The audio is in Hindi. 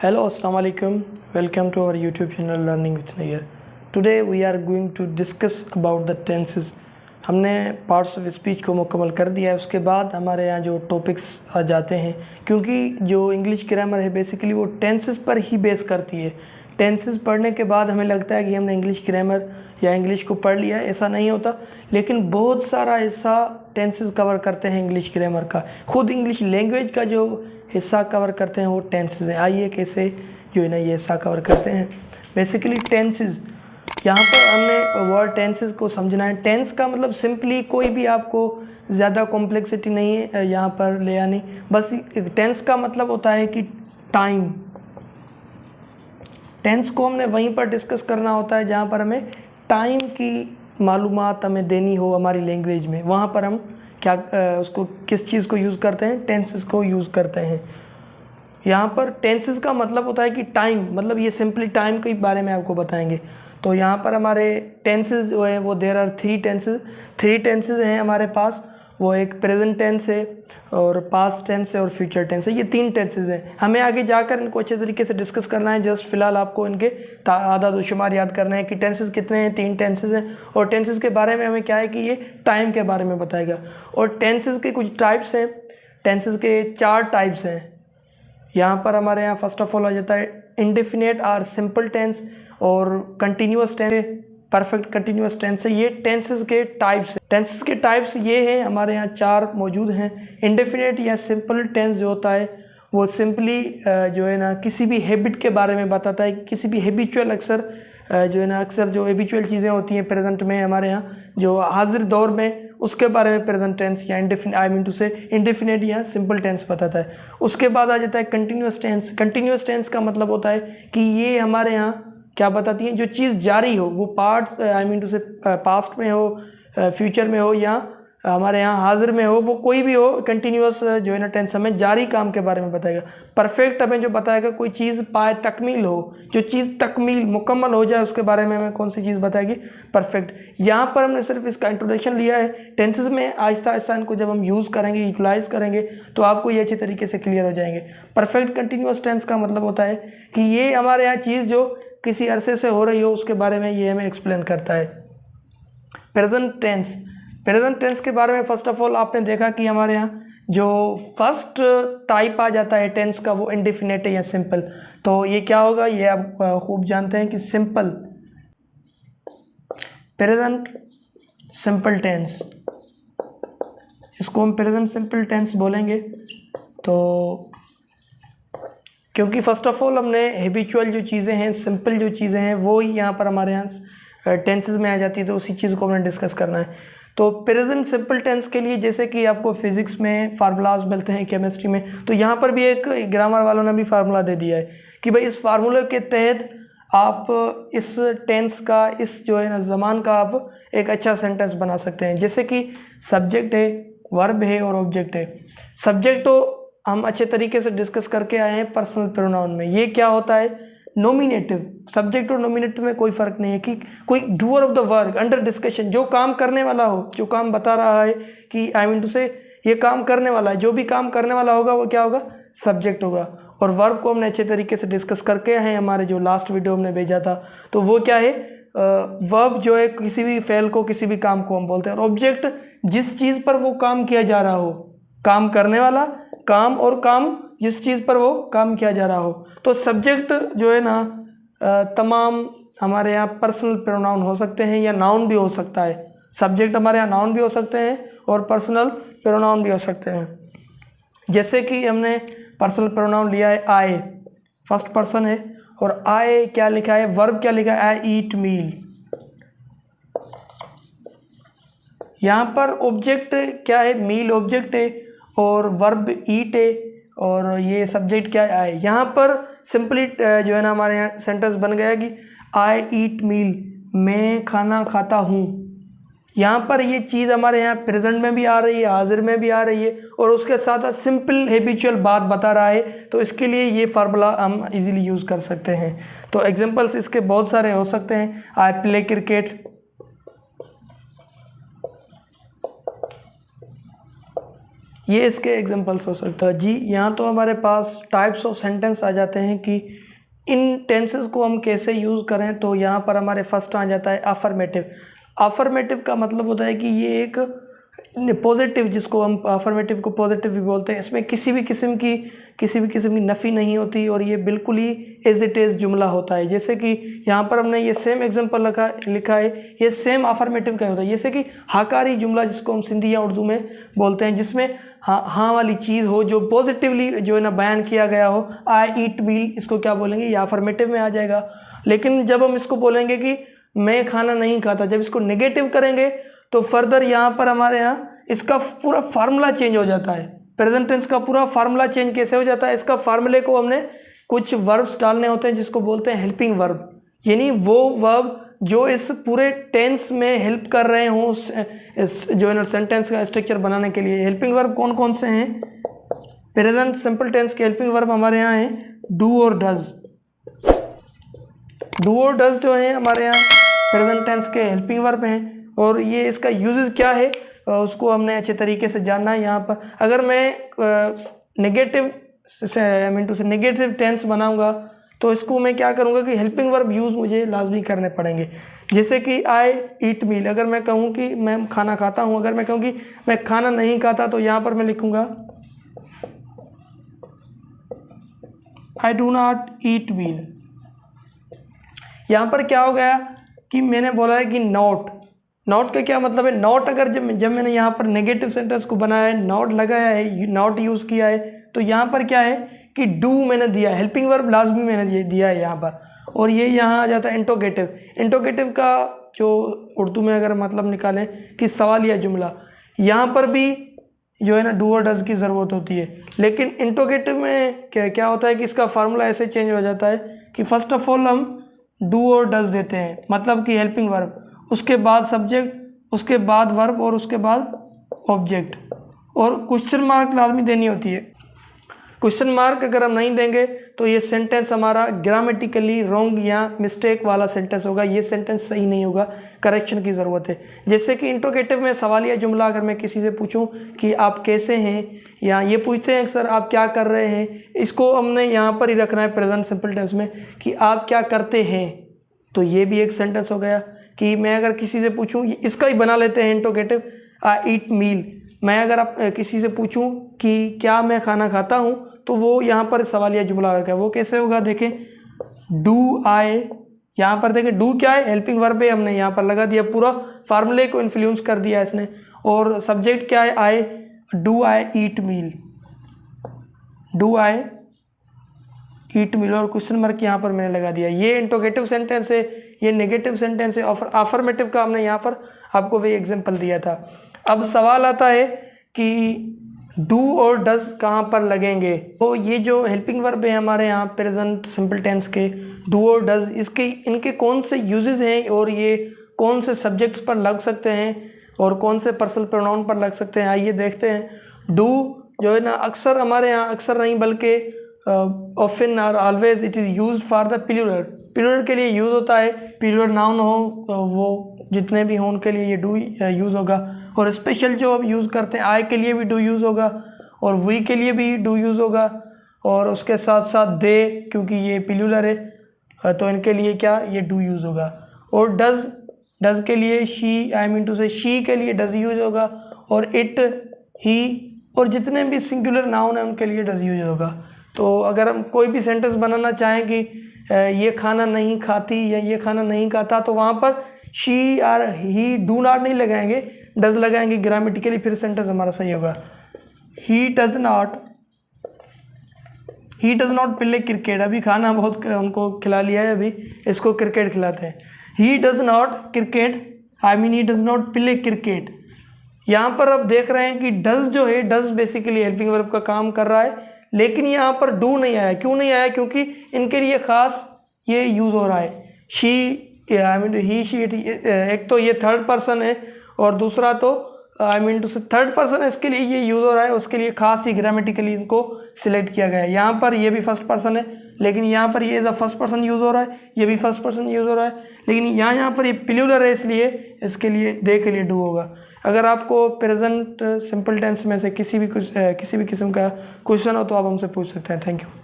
Hello, Assalamu alaikum. Welcome to our YouTube channel Learning with Nayyar. Today we are going to discuss about the tenses. हमने पार्ट्स ऑफ स्पीच को मुकम्मल कर दिया है। उसके बाद हमारे यहाँ जो टॉपिक्स आ जाते हैं, क्योंकि जो इंग्लिश ग्रामर है बेसिकली वो टेंसेस पर ही बेस करती है। टेंसेस पढ़ने के बाद हमें लगता है कि हमने इंग्लिश ग्रामर या इंग्लिश को पढ़ लिया है, ऐसा नहीं होता। लेकिन बहुत सारा हिस्सा टेंसेस कवर करते हैं इंग्लिश ग्रामर का। खुद इंग्लिश लैंग्वेज का जो हिस्सा कवर करते हैं वो टेंसेस हैं। आइए कैसे जो है ना ये हिस्सा कवर करते हैं। बेसिकली टेंसेस, यहाँ पर हमने वर्ड टेंसेस को समझना है। टेंस का मतलब सिंपली कोई भी आपको ज़्यादा कॉम्प्लेक्सिटी नहीं है यहाँ पर ले आनी। बस टेंस का मतलब होता है कि टाइम। टेंस को हमने वहीं पर डिस्कस करना होता है जहाँ पर हमें टाइम की मालूमात हमें देनी हो हमारी लैंग्वेज में। वहाँ पर हम क्या उसको किस चीज़ को यूज़ करते हैं, टेंसेस को यूज़ करते हैं। यहाँ पर टेंसेस का मतलब होता है कि टाइम, मतलब ये सिंपली टाइम के बारे में आपको बताएंगे। तो यहाँ पर हमारे टेंसेस जो है वो देयर आर थ्री टेंसेस हैं हमारे पास। वो एक प्रेजेंट टेंस है और पास्ट टेंस है और फ्यूचर टेंस है। ये तीन टेंसेस हैं। हमें आगे जाकर इनको अच्छे तरीके से डिस्कस करना है। जस्ट फिलहाल आपको इनके आदाद शुमार याद करना है कि टेंसेस कितने हैं। तीन टेंसेस हैं और टेंसेस के बारे में हमें क्या है कि ये टाइम के बारे में बताएगा। और टेंसेस के कुछ टाइप्स हैं। टेंसेस के 4 टाइप्स हैं। यहाँ पर हमारे यहाँ फर्स्ट ऑफ ऑल आ जाता है इंडेफिनेट और सिंपल टेंस और continuous tense, perfect continuous tense है। ये टेंसेस के टाइप्स हैं। टेंसेस के टाइप्स ये हैं, हमारे यहाँ 4 मौजूद हैं। इंडेफिनेट या सिंपल टेंस जो होता है वो सिंपली जो है ना किसी भी हैबिट के बारे में बताता है। किसी भी हैबिचुअल अक्सर जो है ना अक्सर जो हैबिचुअल चीज़ें होती हैं प्रेजेंट में हमारे यहाँ जो हाजिर दौर में, उसके बारे में प्रेजेंट टेंस या इंडेफिनेट या सिंपल टेंस बताता है। उसके बाद आ जाता है कंटिन्यूअस टेंस। कंटिन्यूअस टेंस का मतलब होता है कि ये हमारे यहाँ क्या बताती है, जो चीज़ जारी हो, वो पास्ट में हो, फ्यूचर में हो या हमारे यहाँ हाजिर में हो, वो कोई भी हो, कंटिन्यूअस जो है ना टेंस हमें जारी काम के बारे में बताएगा। परफेक्ट हमें जो बताएगा कोई चीज़ पाए तकमील हो, जो चीज़ तकमील मुकम्मल हो जाए, उसके बारे में हमें कौन सी चीज़ बताएगी, परफेक्ट। यहाँ पर हमने सिर्फ इसका इंट्रोडक्शन लिया है। टेंसेस में आहिस्ता आहिस्ता इनको जब हम यूज़ करेंगे, यूटिलाइज करेंगे, तो आपको ये अच्छे तरीके से क्लियर हो जाएंगे। परफेक्ट कंटिन्यूअस टेंस का मतलब होता है कि ये हमारे यहाँ चीज़ जो किसी अरसे से हो रही हो उसके बारे में ये हमें एक्सप्लेन करता है। प्रेजेंट टेंस, प्रेजेंट टेंस के बारे में फर्स्ट ऑफ ऑल आपने देखा कि हमारे यहाँ जो फर्स्ट टाइप आ जाता है टेंस का वो इंडेफिनेट है या सिंपल। तो ये क्या होगा, ये आप खूब जानते हैं कि सिंपल, प्रेजेंट सिंपल टेंस, इसको हम प्रेजेंट सिंपल टेंस बोलेंगे। तो क्योंकि फर्स्ट ऑफ ऑल हमने हैबिचुअल जो चीज़ें हैं, सिंपल जो चीज़ें हैं, वो ही यहाँ पर हमारे यहाँ टेंसेस में आ जाती है। तो उसी चीज़ को हमने डिस्कस करना है। तो प्रेजेंट सिंपल टेंस के लिए जैसे कि आपको फिजिक्स में फार्मूलाज मिलते हैं, केमिस्ट्री में, तो यहाँ पर भी एक ग्रामर वालों ने भी फार्मूला दे दिया है कि भाई इस फार्मूले के तहत आप इस टेंस का, इस जो है ना ज़मान का आप एक अच्छा सेंटेंस बना सकते हैं। जैसे कि सब्जेक्ट है, वर्ब है और ऑब्जेक्ट है। सब्जेक्ट तो हम अच्छे तरीके से डिस्कस करके आए हैं पर्सनल प्रोनाउन में। ये क्या होता है, नोमिनेटिव। सब्जेक्ट और नोमिनेटिव में कोई फ़र्क नहीं है कि कोई doer of the work under discussion, जो काम करने वाला हो, जो काम बता रहा है कि ये काम करने वाला है, जो भी काम करने वाला होगा वो क्या होगा, सब्जेक्ट होगा। और वर्ब को हमने अच्छे तरीके से डिस्कस करके आए हैं, हमारे जो लास्ट वीडियो हमने भेजा था। तो वो क्या है, वर्ब जो है किसी भी फेल को, किसी भी काम को हम बोलते हैं। और ऑब्जेक्ट जिस चीज़ पर वो काम किया जा रहा हो, काम करने वाला, काम और काम जिस चीज़ पर वो काम किया जा रहा हो। तो सब्जेक्ट जो है ना तमाम हमारे यहाँ पर्सनल प्रोनाउन हो सकते हैं या नाउन भी हो सकता है। सब्जेक्ट हमारे यहाँ नाउन भी हो सकते हैं और पर्सनल प्रोनाउन भी हो सकते हैं। जैसे कि हमने पर्सनल प्रोनाउन लिया है आई, फर्स्ट पर्सन है, और आई क्या लिखा है, वर्ब क्या लिखा है, आई ईट मील। यहाँ पर ऑब्जेक्ट क्या है, मील ऑब्जेक्ट है और वर्ब ईट है और ये सब्जेक्ट क्या है, आई। यहाँ पर सिंपली जो है ना हमारे यहाँ सेंटेंस बन गया कि आई ईट मील, मैं खाना खाता हूँ। यहाँ पर ये चीज़ हमारे यहाँ प्रेजेंट में भी आ रही है, हाजिर में भी आ रही है और उसके साथ साथ सिंपल हैबिचुअल बात बता रहा है। तो इसके लिए ये फार्मूला हम इजीली यूज़ कर सकते हैं। तो एग्जांपल्स इसके बहुत सारे हो सकते हैं। आई प्ले क्रिकेट, ये इसके एग्जांपल्स हो सकता है जी। यहाँ तो हमारे पास टाइप्स ऑफ सेंटेंस आ जाते हैं कि इन टेंसेस को हम कैसे यूज़ करें। तो यहाँ पर हमारे फर्स्ट आ जाता है अफर्मेटिव। अफर्मेटिव का मतलब होता है कि ये एक पॉजिटिव, जिसको हम अफर्मेटिव को पॉजिटिव भी बोलते हैं, इसमें किसी भी किस्म की नफ़ी नहीं होती और ये बिल्कुल ही एज इट इज़ जुमला होता है। जैसे कि यहाँ पर हमने ये सेम एग्जांपल लिखा है, ये सेम अफर्मेटिव का होता है। जैसे कि हाकारी जुमला, जिसको हम सिंधी या उर्दू में बोलते हैं, जिसमें हाँ वाली चीज़ हो, जो पॉजिटिवली जो है ना बयान किया गया हो। आई ईट मील, इसको क्या बोलेंगे, ये अफर्मेटिव में आ जाएगा। लेकिन जब हम इसको बोलेंगे कि मैं खाना नहीं खाता, जब इसको नेगेटिव करेंगे तो फर्दर यहाँ पर हमारे यहाँ इसका पूरा फार्मूला चेंज हो जाता है। प्रेजेंट टेंस का पूरा फार्मूला चेंज कैसे हो जाता है, इसका फार्मूले को हमने कुछ वर्ब्स डालने होते हैं जिसको बोलते हैं हेल्पिंग वर्ब, यानी वो वर्ब जो इस पूरे टेंस में हेल्प कर रहे हों इस जो है ना सेंटेंस का स्ट्रक्चर बनाने के लिए। हेल्पिंग वर्ब कौन कौन से हैं? प्रेजेंट सिंपल टेंस के हेल्पिंग वर्ब हमारे यहाँ हैं डू और डज। डू और डज जो है हमारे यहाँ प्रेजेंट टेंस के हेल्पिंग वर्ब हैं। और ये इसका यूजेस क्या है उसको हमने अच्छे तरीके से जानना है। यहाँ पर अगर मैं नेगेटिव टेंस बनाऊंगा तो इसको मैं क्या करूँगा कि हेल्पिंग वर्ब यूज़ मुझे लाजमी करने पड़ेंगे। जैसे कि आई ईट मील, अगर मैं कहूँ कि मैं खाना खाता हूँ, अगर मैं कहूँ कि मैं खाना नहीं खाता, तो यहाँ पर मैं लिखूँगा आई डू नॉट ईट मील। यहाँ पर क्या हो गया कि मैंने बोला है कि नॉट का क्या मतलब है? नॉट अगर जब मैंने यहाँ पर नेगेटिव सेंटेंस को बनाया है, नॉट लगाया है, नॉट यूज़ किया है, तो यहाँ पर क्या है कि डू मैंने दिया, हेल्पिंग वर्ब लाजमी मैंने दिया है यहाँ पर। और ये यहाँ आ जाता है इंटरोगेटिव। इंटरोगेटिव का जो उर्दू में अगर मतलब निकालें कि सवालिया जुमला, यहाँ पर भी जो है ना डू और डज की ज़रूरत होती है। लेकिन इंटरोगेटिव में क्या होता है कि इसका फार्मूला ऐसे चेंज हो जाता है कि फ़र्स्ट ऑफ ऑल हम डू और डज देते हैं, मतलब कि हेल्पिंग वर्ब, उसके बाद सब्जेक्ट, उसके बाद वर्ब और उसके बाद ऑब्जेक्ट, और क्वेश्चन मार्क लाजमी देनी होती है। क्वेश्चन मार्क अगर हम नहीं देंगे तो ये सेंटेंस हमारा ग्रामेटिकली रॉन्ग या मिस्टेक वाला सेंटेंस होगा, ये सेंटेंस सही नहीं होगा, करेक्शन की ज़रूरत है। जैसे कि इंट्रोगेटिव में सवालिया जुमला अगर मैं किसी से पूछूं कि आप कैसे हैं, या ये पूछते हैं सर आप क्या कर रहे हैं, इसको हमने यहाँ पर ही रखना है प्रेजेंट सिंपल टेंस में कि आप क्या करते हैं, तो ये भी एक सेंटेंस हो गया। कि मैं अगर किसी से पूछूं, इसका ही बना लेते हैं इंट्रोगेटिव, आई ईट मील। मैं अगर आप किसी से पूछूं कि क्या मैं खाना खाता हूं, तो वो यहाँ पर सवालिया जुमला होगा। वो कैसे होगा देखें, डू आई, यहाँ पर देखें डू क्या है, हेल्पिंग वर्ब है, हमने यहाँ पर लगा दिया, पूरा फार्मूले को इन्फ्लुएंस कर दिया इसने। और सब्जेक्ट क्या है, आई, do I eat meal, do I ईट मील, और क्वेश्चन मार्क यहाँ पर मैंने लगा दिया। ये इंट्रोगेटिव सेंटेंस है, ये नेगेटिव सेंटेंस है। अफर्मेटिव का हमने यहाँ पर आपको वही एग्जांपल दिया था। अब सवाल आता है कि डू और डज कहाँ पर लगेंगे। तो ये जो हेल्पिंग वर्ब है हमारे यहाँ प्रेजेंट सिंपल टेंस के, डू और डज, इनके कौन से यूजेस हैं और ये कौन से सब्जेक्ट्स पर लग सकते हैं और कौन से पर्सनल प्रोनाउन पर लग सकते हैं, आइए देखते हैं। डू जो है ना अक्सर हमारे यहाँ, अक्सर नहीं बल्कि ऑफन और always it is use for the plural, plural के लिए यूज़ होता है। प्लूरल नाउन हो वो जितने भी हों उनके लिए ये डू यूज़ होगा। और स्पेशल जो अब यूज़ करते हैं, आई के लिए भी डू यूज़ होगा और वी के लिए भी डू यूज़ होगा, और उसके साथ साथ दे, क्योंकि ये प्लूरल है तो इनके लिए क्या, ये डू यूज़ होगा। और डज के लिए शी, आई मीन टू से शी के लिए डज यूज़ होगा, और इट, ही, और जितने भी सिंगुलर नाउन है उनके लिए डज यूज़ होगा। तो अगर हम कोई भी सेंटेंस बनाना चाहें कि ये खाना नहीं खाती या ये खाना नहीं खाता, तो वहाँ पर शी और ही डू नॉट नहीं लगाएंगे, डज लगाएंगे ग्रामेटिकली, फिर सेंटेंस हमारा सही होगा। He does not play cricket, अभी खाना बहुत उनको खिला लिया है, अभी इसको क्रिकेट खिलाते हैं। He does not cricket, I mean he does not play cricket. यहाँ पर अब देख रहे हैं कि डज जो है, डज बेसिकली हेल्पिंग वर्ब का काम कर रहा है, लेकिन यहाँ पर डू नहीं आया। क्यों नहीं आया? क्योंकि इनके लिए ख़ास ये यूज़ हो रहा है। She, I mean he, she, एक तो ये थर्ड पर्सन है और दूसरा तो आई मीन टू से थर्ड पर्सन इसके लिए ये यूज़ हो रहा है, उसके लिए खास ही ग्रामेटिकली इनको सिलेक्ट किया गया है। यहाँ पर ये भी फर्स्ट पर्सन है, लेकिन यहाँ पर ये as a first person use हो रहा है, ये भी फर्स्ट पर्सन यूज़ हो रहा है, लेकिन यहाँ पर ये प्लूरल है, इसलिए इसके लिए दे के लिए डू होगा। अगर आपको प्रेजेंट सिंपल टेंस में से किसी भी किस्म का क्वेश्चन हो तो आप हमसे पूछ सकते हैं। Thank you.